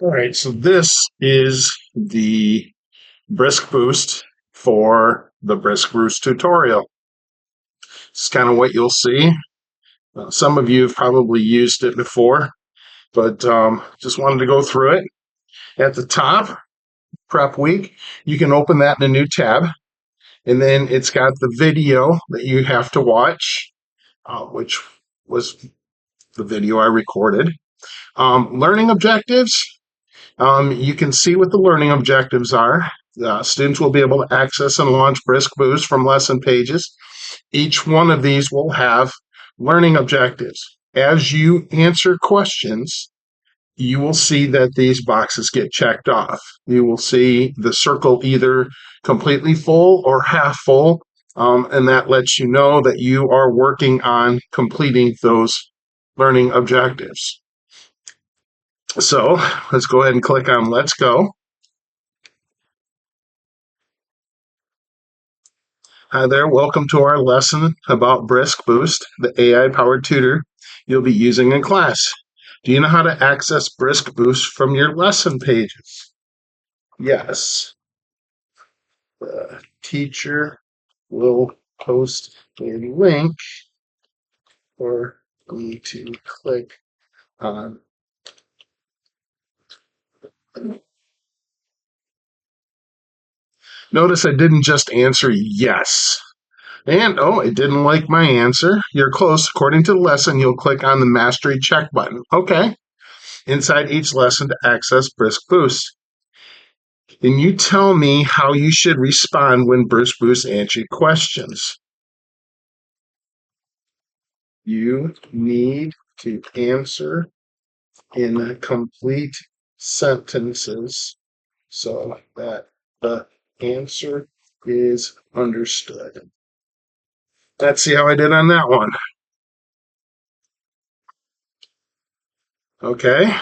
All right, so this is the Brisk Boost for the Brisk Boost tutorial. It's kind of what you'll see. Some of you have probably used it before, but just wanted to go through it. At the top, Prep Week, you can open that in a new tab, and then it's got the video that you have to watch, which was the video I recorded. Learning objectives. You can see what the learning objectives are. Students will be able to access and launch Brisk Boost from lesson pages. Each one of these will have learning objectives. As you answer questions, you will see that these boxes get checked off. You will see the circle either completely full or half full, and that lets you know that you are working on completing those learning objectives. So let's go ahead and click on Let's Go. Hi there, welcome to our lesson about Brisk Boost, the AI-powered tutor you'll be using in class. Do you know how to access Brisk Boost from your lesson pages? Yes. The teacher will post a link for me to click on. Notice I didn't just answer yes. And, oh, it didn't like my answer. You're close. According to the lesson, you'll click on the Mastery check button. Okay. Inside each lesson to access Brisk Boost. Can you tell me how you should respond when Brisk Boost answers questions? You need to answer in complete sentences so that the answer is understood. Let's see how I did on that one. Okay.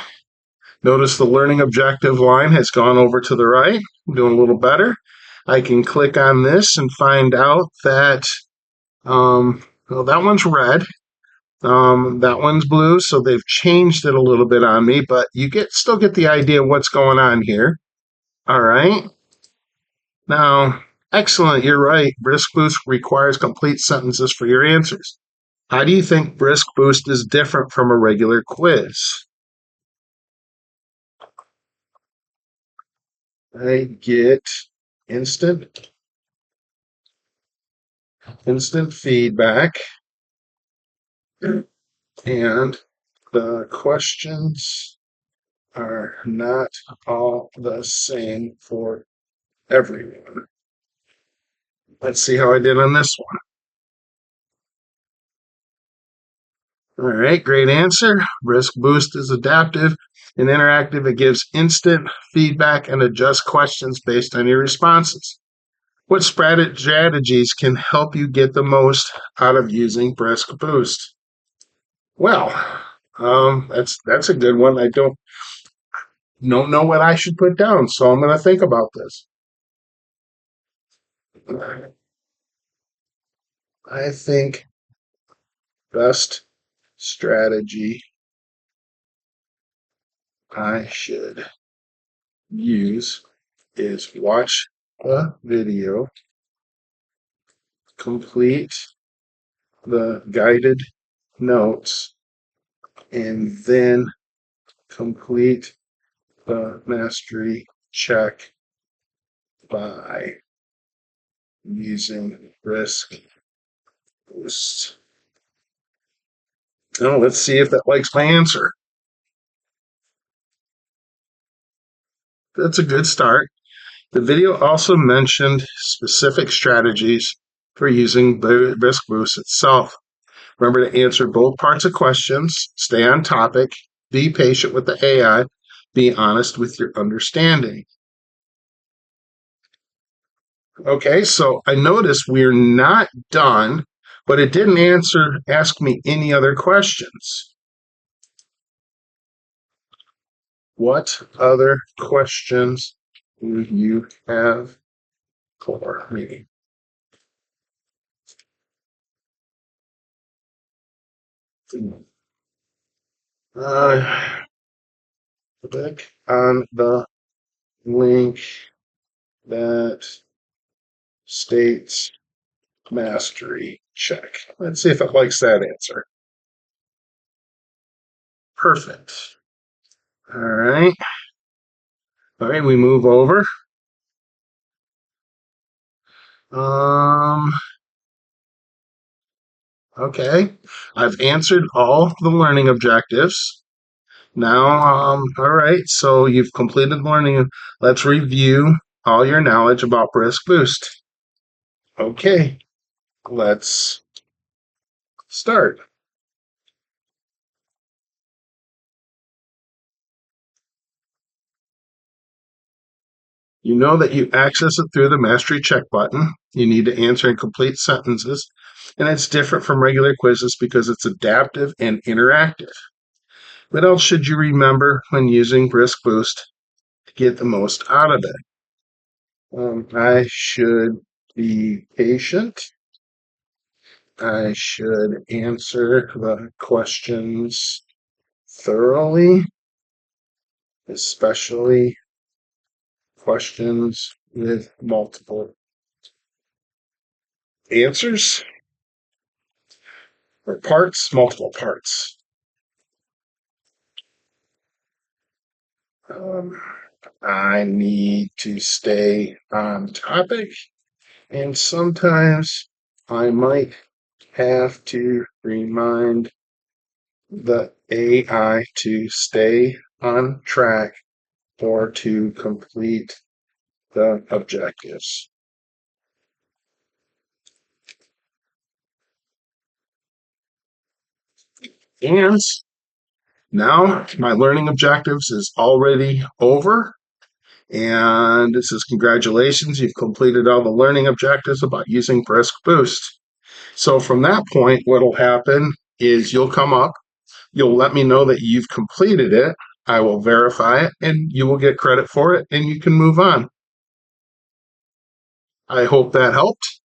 Notice the learning objective line has gone over to the right. I'm doing a little better. I can click on this and find out that, well, that one's red. That one's blue, so they've changed it a little bit on me, but you still get the idea of what's going on here. All right. Now, excellent, you're right. Brisk Boost requires complete sentences for your answers. How do you think Brisk Boost is different from a regular quiz? I get instant feedback, and the questions are not all the same for everyone. Let's see how I did on this one. All right, great answer. Brisk Boost is adaptive and interactive. It gives instant feedback and adjusts questions based on your responses. What strategies can help you get the most out of using Brisk Boost? Well, that's a good one. I don't know what I should put down, so I'm going to think about this. I think best strategy I should use is watch a video, complete the guided notes, and then complete the mastery check by using Brisk Boost. Now let's see if that likes my answer. That's a good start. The video also mentioned specific strategies for using Brisk Boost itself. Remember to answer both parts of questions, stay on topic, be patient with the AI, be honest with your understanding. Okay, so I noticed we're not done, but it didn't ask me any other questions. What other questions do you have for me? Click on the link that states mastery check. Let's see if it likes that answer. Perfect. All right. All right, we move over. Um, okay. I've answered all the learning objectives. Now, all right, so you've completed learning. Let's review all your knowledge about Brisk Boost. Okay, let's start. You know that you access it through the Mastery Check button. You need to answer and complete sentences, and it's different from regular quizzes because it's adaptive and interactive. What else should you remember when using Brisk Boost to get the most out of it? I should be patient. I should answer the questions thoroughly, especially questions with multiple answers or parts, multiple parts. Um, I need to stay on topic, and sometimes I might have to remind the AI to stay on track or to complete the objectives. And now my learning objectives is already over. And it says, congratulations, you've completed all the learning objectives about using Brisk Boost. So from that point, what'll happen is you'll come up, you'll let me know that you've completed it. I will verify it and you will get credit for it and you can move on. I hope that helped.